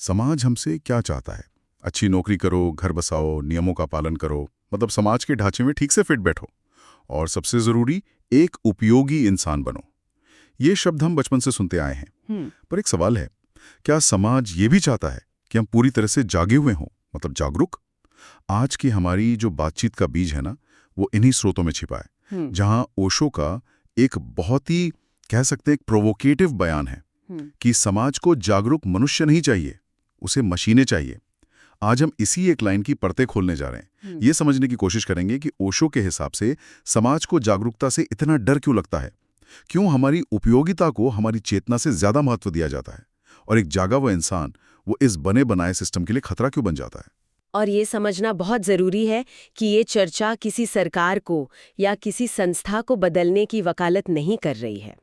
समाज हमसे क्या चाहता है? अच्छी नौकरी करो, घर बसाओ, नियमों का पालन करो, मतलब समाज के ढांचे में ठीक से फिट बैठो। और सबसे जरूरी, एक उपयोगी इंसान बनो। ये शब्द हम बचपन से सुनते आए हैं। पर एक सवाल है, क्या समाज ये भी चाहता है कि हम पूरी तरह से जागे हुए हों, मतलब जागरूक? आज की हमारी जो बातचीत का बीज है ना, वो इन्हीं स्रोतों में छिपा है, जहां ओशो का एक बहुत ही, कह सकते हैं, एक प्रोवोकेटिव बयान है कि समाज को जागरूक मनुष्य नहीं चाहिए, उसे मशीनें चाहिए। आज हम इसी एक लाइन की परतें खोलने जा रहे हैं। ये समझने की कोशिश करेंगे कि ओशो के हिसाब से समाज को जागरूकता से इतना डर क्यों लगता है, क्यों हमारी उपयोगिता को हमारी चेतना से ज्यादा महत्व दिया जाता है, और एक जागा हुआ इंसान वो इस बने बनाए सिस्टम के लिए खतरा क्यों बन जाता है। और ये समझना बहुत जरूरी है कि ये चर्चा किसी सरकार को या किसी संस्था को बदलने की वकालत नहीं कर रही है,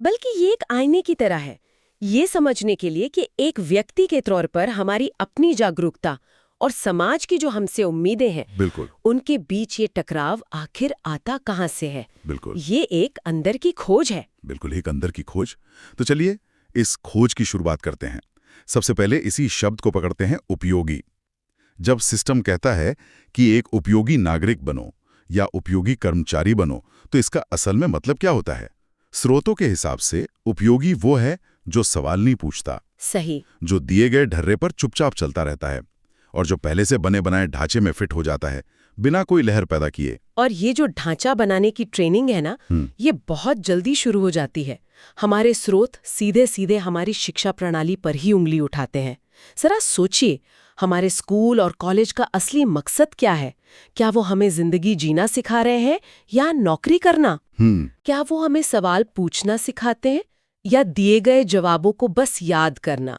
बल्कि ये एक आईने की तरह है, ये समझने के लिए कि एक व्यक्ति के तौर पर हमारी अपनी जागरूकता और समाज की जो हमसे उम्मीदें हैं, बिल्कुल, उनके बीच ये टकराव आखिर आता कहाँ से है। बिल्कुल, ये एक अंदर की खोज है। बिल्कुल, एक अंदर की खोज। तो चलिए इस खोज की शुरुआत करते हैं। सबसे पहले इसी शब्द को पकड़ते हैं, उपयोगी। जब सिस्टम कहता है कि एक उपयोगी नागरिक बनो या उपयोगी कर्मचारी बनो, तो इसका असल में मतलब क्या होता है? स्रोतों के हिसाब से उपयोगी वो है जो सवाल नहीं पूछता, सही, जो दिए गए ढर्रे पर चुपचाप चलता रहता है, और जो पहले से बने बनाए ढांचे में फिट हो जाता है बिना कोई लहर पैदा किए। और ये जो ढांचा बनाने की ट्रेनिंग है ना, ये बहुत जल्दी शुरू हो जाती है। हमारे स्रोत सीधे सीधे हमारी शिक्षा प्रणाली पर ही उंगली उठाते हैं। जरा सोचिए, हमारे स्कूल और कॉलेज का असली मकसद क्या है? क्या वो हमें जिंदगी जीना सिखा रहे हैं या नौकरी करना? क्या वो हमें सवाल पूछना सिखाते हैं या दिए गए जवाबों को बस याद करना?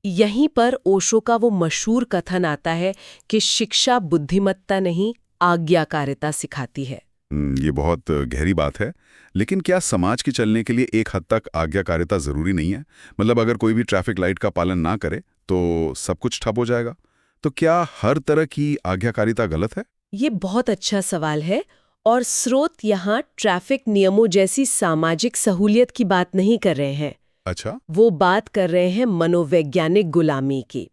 यहीं पर ओशो का वो मशहूर कथन आता है कि शिक्षा बुद्धिमत्ता नहीं, आज्ञाकारिता सिखाती है। ये बहुत गहरी बात है। लेकिन क्या समाज के चलने के लिए एक हद तक आज्ञाकारिता जरूरी नहीं है? मतलब अगर कोई भी ट्रैफिक लाइट का पालन ना करे तो सब कुछ ठप हो जाएगा? तो क्या हर तरह की आज्ञाकारिता गलत है? ये बहुत अच्छा सवाल है, और स्रोत यहाँ ट्रैफिक नियमों जैसी सामाजिक सहूलियत की बात नहीं कर रहे हैं। अच्छा, वो बात कर रहे हैं मनोवैज्ञानिक गुलामी की।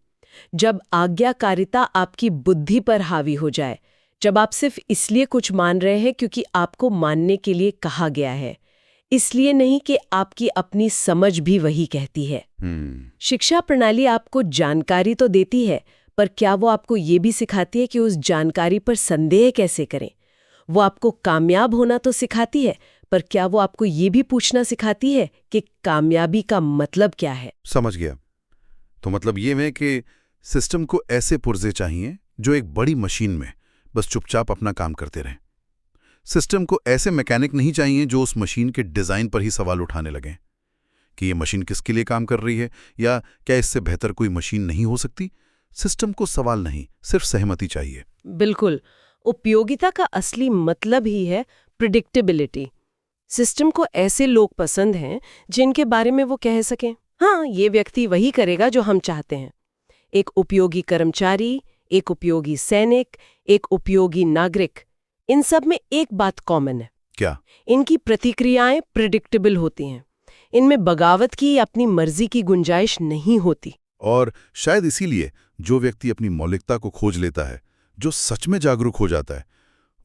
जब आज्ञाकारिता आपकी बुद्धि पर हावी हो जाए, जब आप सिर्फ इसलिए कुछ मान रहे हैं क्योंकि आपको मानने के लिए कहा गया है, इसलिए नहीं कि आपकी अपनी समझ भी वही कहती है। शिक्षा प्रणाली आपको जानकारी तो देती है, पर क्या वो आपको ये भी सिखाती है कि उस जानकारी पर संदेह कैसे करें? वो आपको कामयाब होना तो सिखाती है, पर क्या वो आपको ये भी पूछना सिखाती है कि कामयाबी का मतलब क्या है? समझ गया। तो मतलब ये है कि सिस्टम को ऐसे पुर्जे चाहिए जो एक बड़ी मशीन में बस चुपचाप अपना काम करते रहें। सिस्टम को ऐसे मैकेनिक नहीं चाहिए जो उस मशीन के डिजाइन पर ही सवाल उठाने लगें कि ये मशीन किसके लिए काम कर रही है, या क्या इससे बेहतर कोई मशीन नहीं हो सकती। सिस्टम को सवाल नहीं, सिर्फ सहमति चाहिए। बिल्कुल, उपयोगिता का असली मतलब ही है प्रिडिक्टेबिलिटी। सिस्टम को ऐसे लोग पसंद हैं जिनके बारे में वो कह सकें, हाँ, ये व्यक्ति वही करेगा जो हम चाहते हैं। एक उपयोगी कर्मचारी, एक उपयोगी सैनिक, एक उपयोगी नागरिक, इन सब में एक बात कॉमन है। क्या? इनकी प्रतिक्रियाएं प्रिडिक्टेबल होती हैं। इनमें बगावत की, अपनी मर्जी की गुंजाइश नहीं होती। और शायद इसीलिए जो व्यक्ति अपनी मौलिकता को खोज लेता है, जो सच में जागरूक हो जाता है,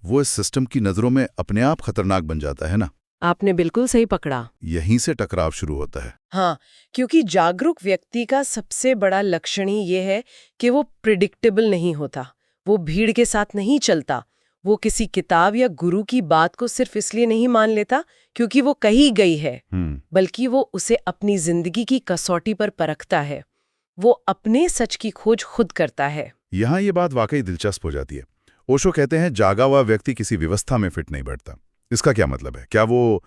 वो इस सिस्टम की नजरों में अपने आप खतरनाक बन जाता है ना। आपने बिल्कुल सही पकड़ा। यहीं से टकराव शुरू होता है। हाँ, क्योंकि जागरूक व्यक्ति का सबसे बड़ा लक्षण ही ये है कि वो प्रिडिक्टेबल नहीं होता। वो भीड़ के साथ नहीं चलता। वो किसी किताब या गुरु की बात को सिर्फ इसलिए नहीं मान लेता क्योंकि वो कही गई है, बल्कि वो उसे अपनी जिंदगी की कसौटी पर परखता है। वो अपने सच की खोज खुद करता है। यहाँ ये बात वाकई दिलचस्प हो जाती है। ओशो कहते हैं जागा हुआ व्यक्ति किसी व्यवस्था में फिट नहीं बैठता। इसका क्या मतलब है? क्या वो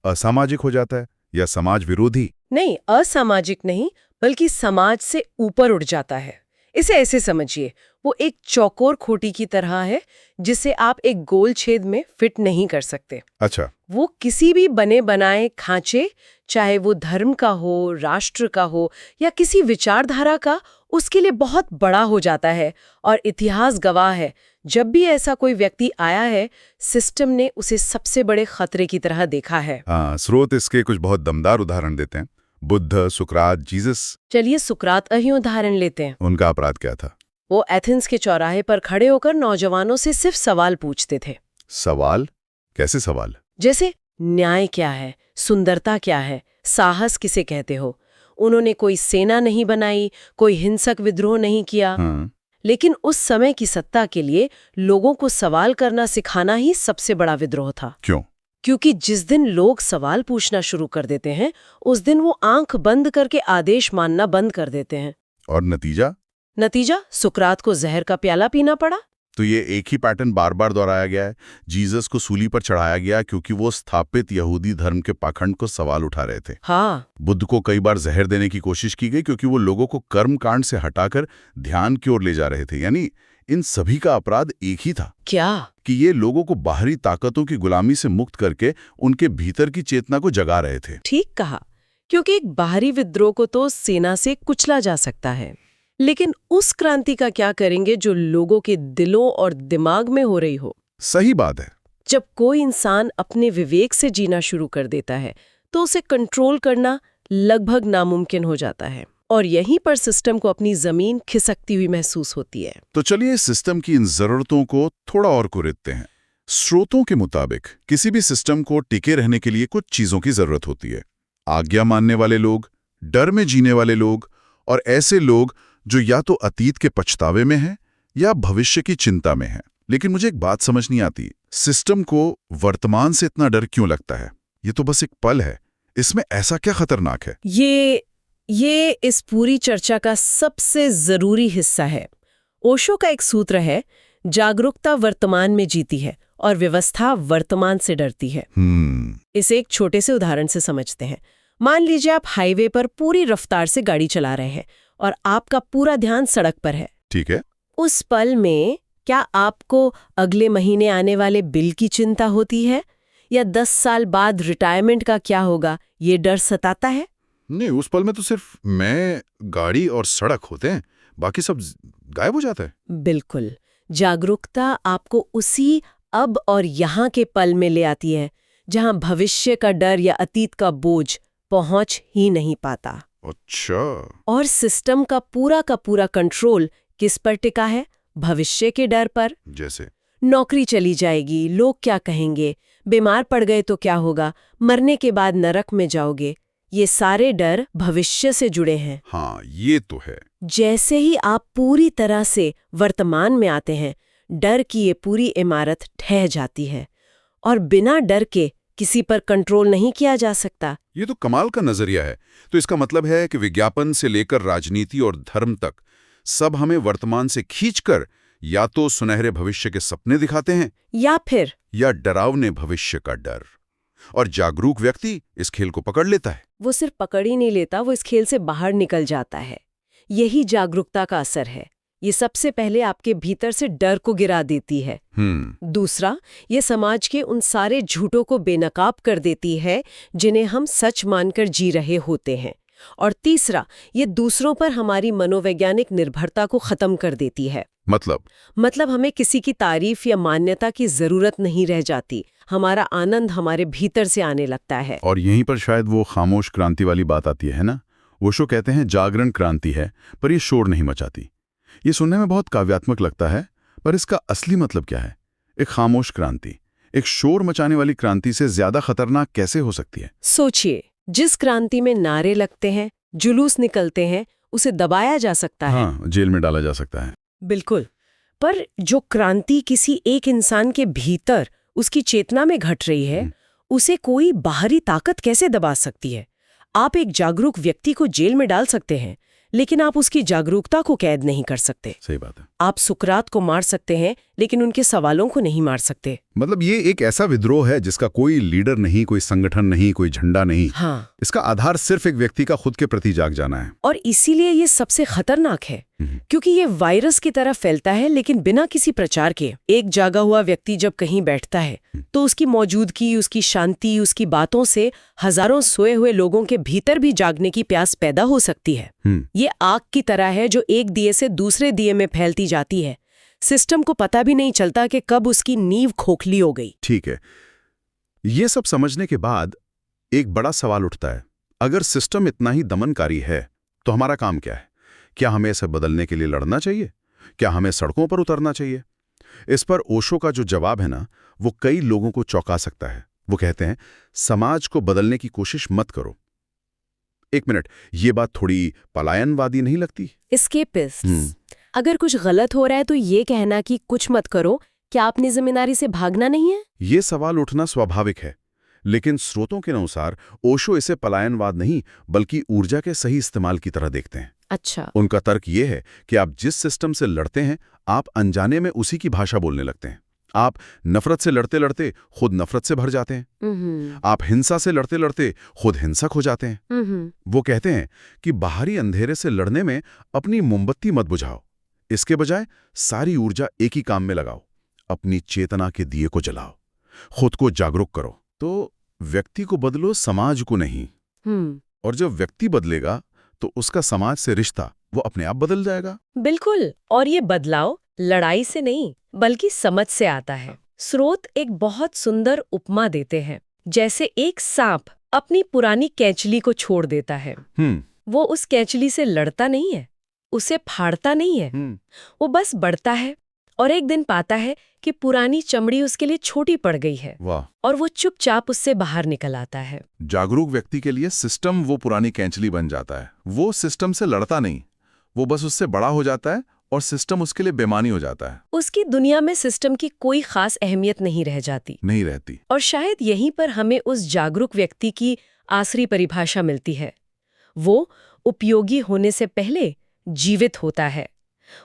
असामाजिक हो जाता है या समाज विरोधी? नहीं, असामाजिक नहीं, बल्कि समाज से ऊपर उठ जाता है। इसे ऐसे समझिए, वो एक चौकोर खोटी की तरह है जिसे आप एक गोल छेद में फिट नहीं कर सकते। अच्छा, वो किसी भी बने बनाए खांचे, चाहे वो धर्म का हो, राष्ट्र का हो या किसी विचारधारा का, उसके लिए बहुत बड़ा हो जाता है। और इतिहास गवाह है, जब भी ऐसा कोई व्यक्ति आया है, सिस्टम ने उसे सबसे बड़े खतरे की तरह देखा है। स्रोत इसके कुछ बहुत दमदार उदाहरण देते हैं। बुद्ध, सुकरात, जीसस, चलिए सुकरात ही उदाहरण लेते हैं। उनका अपराध क्या था? वो एथेंस के चौराहे पर खड़े होकर नौजवानों से सिर्फ सवाल पूछते थे। सवाल? कैसे सवाल? जैसे न्याय क्या है, सुंदरता क्या है, साहस किसे कहते हो। उन्होंने कोई सेना नहीं बनाई, कोई हिंसक विद्रोह नहीं किया। हाँ। लेकिन उस समय की सत्ता के लिए लोगों को सवाल करना सिखाना ही सबसे बड़ा विद्रोह था। क्यों? क्योंकि जिस दिन लोग सवाल पूछना शुरू कर देते हैं, उस दिन वो आंख बंद करके आदेश मानना बंद कर देते हैं। और नतीजा? नतीजा सुकरात को जहर का प्याला पीना पड़ा। तो ये एक ही पैटर्न बार बार दोहराया गया है। जीसस को सूली पर चढ़ाया गया क्योंकि वो स्थापित यहूदी धर्म के पाखंड को सवाल उठा रहे थे। हाँ, बुद्ध को कई बार जहर देने की कोशिश की गई क्योंकि वो लोगों को कर्म कांड से हटाकर ध्यान की ओर ले जा रहे थे। यानी इन सभी का अपराध एक ही था क्या? कि ये लोगों को बाहरी ताकतों की गुलामी से मुक्त करके उनके भीतर की चेतना को जगा रहे थे। ठीक कहा, क्योंकि एक बाहरी विद्रोह को तो सेना से कुचला जा सकता है, लेकिन उस क्रांति का क्या करेंगे जो लोगों के दिलों और दिमाग में हो रही हो? सही बात है। जब कोई इंसान अपने विवेक से जीना शुरू कर देता है तो उसे कंट्रोल करना लगभग नामुमकिन हो जाता है, और यहीं पर सिस्टम को अपनी जमीन खिसकती हुई महसूस होती है। तो चलिए इस सिस्टम की इन जरूरतों को थोड़ा और कुरेदते हैं। स्रोतों के मुताबिक किसी भी सिस्टम को टिके रहने के लिए कुछ चीजों की जरूरत होती है। आज्ञा मानने वाले लोग, डर में जीने वाले लोग, और ऐसे लोग जो या तो अतीत के पछतावे में हैं या भविष्य की चिंता में हैं। लेकिन मुझे एक बात समझ नहीं आती, सिस्टम को वर्तमान से इतना डर क्यों लगता है? ये तो बस एक पल है, इसमें ऐसा क्या खतरनाक है? ये इस पूरी चर्चा का सबसे जरूरी हिस्सा है। ओशो का एक सूत्र है, जागरूकता वर्तमान में जीती है और व्यवस्था वर्तमान से डरती है। इसे एक छोटे से उदाहरण से समझते हैं। मान लीजिए आप हाईवे पर पूरी रफ्तार से गाड़ी चला रहे हैं और आपका पूरा ध्यान सड़क पर है। ठीक है। उस पल में क्या आपको अगले महीने आने वाले बिल की चिंता होती है, या 10 साल बाद रिटायरमेंट का क्या होगा, ये डर सताता है? नहीं, उस पल में तो सिर्फ मैं, गाड़ी और सड़क होते हैं, बाकी सब गायब हो जाता है। बिल्कुल। जागरूकता आपको उसी अब और यहाँ के पल में ले आती है, जहाँ भविष्य का डर या अतीत का बोझ पहुंच ही नहीं पाता। अच्छा। और सिस्टम का पूरा कंट्रोल किस पर टिका है? भविष्य के डर पर। जैसे नौकरी चली जाएगी, लोग क्या कहेंगे, बीमार पड़ गए तो क्या होगा, मरने के बाद नरक में जाओगे। ये सारे डर भविष्य से जुड़े हैं। हाँ, ये तो है। जैसे ही आप पूरी तरह से वर्तमान में आते हैं, डर की ये पूरी इमारत ढह जाती है, और बिना डर के किसी पर कंट्रोल नहीं किया जा सकता। ये तो कमाल का नजरिया है। तो इसका मतलब है कि विज्ञापन से लेकर राजनीति और धर्म तक सब हमें वर्तमान से खींचकर या तो सुनहरे भविष्य के सपने दिखाते हैं या डरावने भविष्य का डर। और जागरूक व्यक्ति इस खेल को पकड़ लेता है। वो सिर्फ पकड़ ही नहीं लेता, वो इस खेल से बाहर निकल जाता है। यही जागरूकता का असर है। ये सबसे पहले आपके भीतर से डर को गिरा देती है। दूसरा, ये समाज के उन सारे झूठों को बेनकाब कर देती है जिन्हें हम सच मानकर जी रहे होते हैं। और तीसरा, ये दूसरों पर हमारी मनोवैज्ञानिक निर्भरता को खत्म कर देती है। मतलब हमें किसी की तारीफ या मान्यता की जरूरत नहीं रह जाती। हमारा आनंद हमारे भीतर से आने लगता है। और यहीं पर शायद वो खामोश क्रांति वाली बात आती है ना। ओशो कहते हैं जागरण क्रांति है, पर ये शोर नहीं मचाती। ये सुनने में बहुत काव्यात्मक लगता है, पर इसका असली मतलब क्या है? एक खामोश क्रांति एक शोर मचाने वाली क्रांति से ज्यादा खतरनाक कैसे हो सकती है? सोचिए, जिस क्रांति में नारे लगते हैं, जुलूस निकलते हैं, उसे दबाया जा सकता है। हाँ, जेल में डाला जा सकता है। बिल्कुल। पर जो क्रांति किसी एक इंसान के भीतर उसकी चेतना में घट रही है, उसे कोई बाहरी ताकत कैसे दबा सकती है? आप एक जागरूक व्यक्ति को जेल में डाल सकते हैं, लेकिन आप उसकी जागरूकता को कैद नहीं कर सकते। सही बात है। आप सुकरात को मार सकते हैं, लेकिन उनके सवालों को नहीं मार सकते। मतलब ये एक ऐसा विद्रोह है जिसका कोई लीडर नहीं, कोई संगठन नहीं, कोई झंडा नहीं। हाँ। इसका आधार सिर्फ एक व्यक्ति का खुद के प्रति जाग जाना है। और इसीलिए ये सबसे खतरनाक है, क्योंकि ये वायरस की तरह फैलता है, लेकिन बिना किसी प्रचार के। एक जागा हुआ व्यक्ति जब कहीं बैठता है तो उसकी मौजूदगी, उसकी शांति, उसकी बातों से हजारों सोए हुए लोगों के भीतर भी जागने की प्यास पैदा हो सकती है। ये आग की तरह है जो एक दिए से दूसरे दिए में फैलती जाती है। सिस्टम को पता भी नहीं चलता कि कब उसकी नींव खोखली हो गई। ठीक है, ये सब समझने के बाद एक बड़ा सवाल उठता है, अगर सिस्टम इतना ही दमनकारी है तो हमारा काम क्या है? क्या हमें इसे बदलने के लिए लड़ना चाहिए? क्या हमें सड़कों पर उतरना चाहिए? इस पर ओशो का जो जवाब है ना, वो कई लोगों को चौंका सकता है। वो कहते हैं, समाज को बदलने की कोशिश मत करो। एक मिनट, ये बात थोड़ी पलायनवादी नहीं लगती? एस्केपिस्ट। अगर कुछ गलत हो रहा है तो ये कहना कि कुछ मत करो, क्या अपनी जिम्मेदारी से भागना नहीं है? ये सवाल उठना स्वाभाविक है, लेकिन स्रोतों के अनुसार ओशो इसे पलायनवाद नहीं बल्कि ऊर्जा के सही इस्तेमाल की तरह देखते हैं। अच्छा। उनका तर्क ये है कि आप जिस सिस्टम से लड़ते हैं, आप अनजाने में उसी की भाषा बोलने लगते हैं। आप नफरत से लड़ते लड़ते खुद नफरत से भर जाते हैं। आप हिंसा से लड़ते लड़ते खुद हिंसक हो जाते हैं। वो कहते हैं कि बाहरी अंधेरे से लड़ने में अपनी मोमबत्ती मत बुझाओ, इसके बजाय सारी ऊर्जा एक ही काम में लगाओ, अपनी चेतना के दिए को जलाओ, खुद को जागरूक करो। तो व्यक्ति को बदलो, समाज को नहीं। और जब व्यक्ति बदलेगा तो उसका समाज से रिश्ता वो अपने आप बदल जाएगा। बिल्कुल। और ये बदलाव लड़ाई से नहीं बल्कि समझ से आता है। स्रोत एक बहुत सुंदर उपमा देते हैं, जैसे एक सांप अपनी पुरानी कैंचली को छोड़ देता है। वो उस कैंचली से लड़ता नहीं है, उसे फाड़ता नहीं है, वो बस बढ़ता है और एक दिन पाता है कि पुरानी चमड़ी उसके लिए छोटी पड़ गई है। वाह। और वो चुपचाप उससे बाहर निकल आता है। जागरूक व्यक्ति के लिए सिस्टम वो पुरानी कैंचली बन जाता है। वो सिस्टम से लड़ता नहीं, वो बस उससे बड़ा हो जाता है और सिस्टम उसके लिए बेमानी हो जाता है। उसकी दुनिया में सिस्टम की कोई खास अहमियत नहीं रह जाती। नहीं रहती। और शायद यहीं पर हमें उस जागरूक व्यक्ति की आसरी परिभाषा मिलती है। वो उपयोगी होने से पहले जीवित होता है।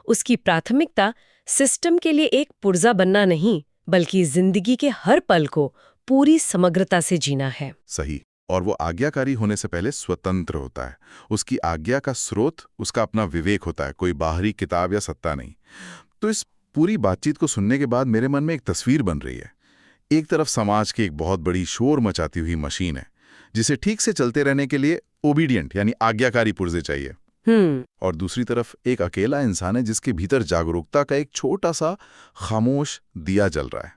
उसकी प्राथमिकता सिस्टम के लिए एक पुर्जा बनना नहीं, बल्कि जिंदगी के हर पल को पूरी समग्रता से जीना है। सही। और वो आज्ञाकारी होने से पहले स्वतंत्र होता है। उसकी आज्ञा का स्रोत उसका अपना विवेक होता है, कोई बाहरी किताब या सत्ता नहीं। तो इस पूरी बातचीत को सुनने के बाद मेरे मन में एक तस्वीर बन रही है। एक तरफ समाज की एक बहुत बड़ी शोर मचाती हुई मशीन है, जिसे ठीक से चलते रहने के लिए ओबीडियंट यानी आज्ञाकारी पुर्जे चाहिए। और दूसरी तरफ एक अकेला इंसान है जिसके भीतर जागरूकता का एक छोटा सा खामोश दिया जल रहा है।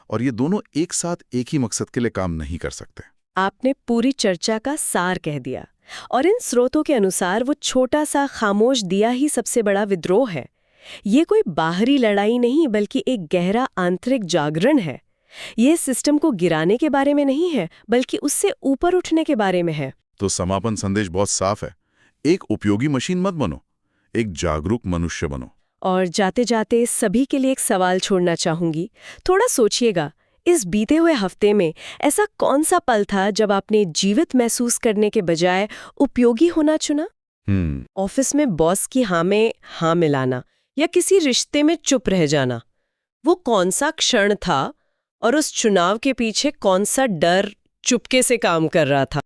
और ये दोनों एक साथ एक ही मकसद के लिए काम नहीं कर सकते। आपने पूरी चर्चा का सार कह दिया। और इन स्रोतों के अनुसार वो छोटा सा खामोश दिया ही सबसे बड़ा विद्रोह है। ये कोई बाहरी लड़ाई नहीं बल्कि एक गहरा आंतरिक जागरण है। ये सिस्टम को गिराने के बारे में नहीं है, बल्कि उससे ऊपर उठने के बारे में है। तो समापन संदेश बहुत साफ है, एक उपयोगी मशीन मत बनो, एक जागरूक मनुष्य बनो। और जाते जाते सभी के लिए एक सवाल छोड़ना चाहूंगी। थोड़ा सोचिएगा, इस बीते हुए हफ्ते में ऐसा कौन सा पल था जब आपने जीवित महसूस करने के बजाय उपयोगी होना चुना? ऑफिस में बॉस की हाँ में हाँ मिलाना या किसी रिश्ते में चुप रह जाना, वो कौन सा क्षण था और उस चुनाव के पीछे कौन सा डर चुपके से काम कर रहा था?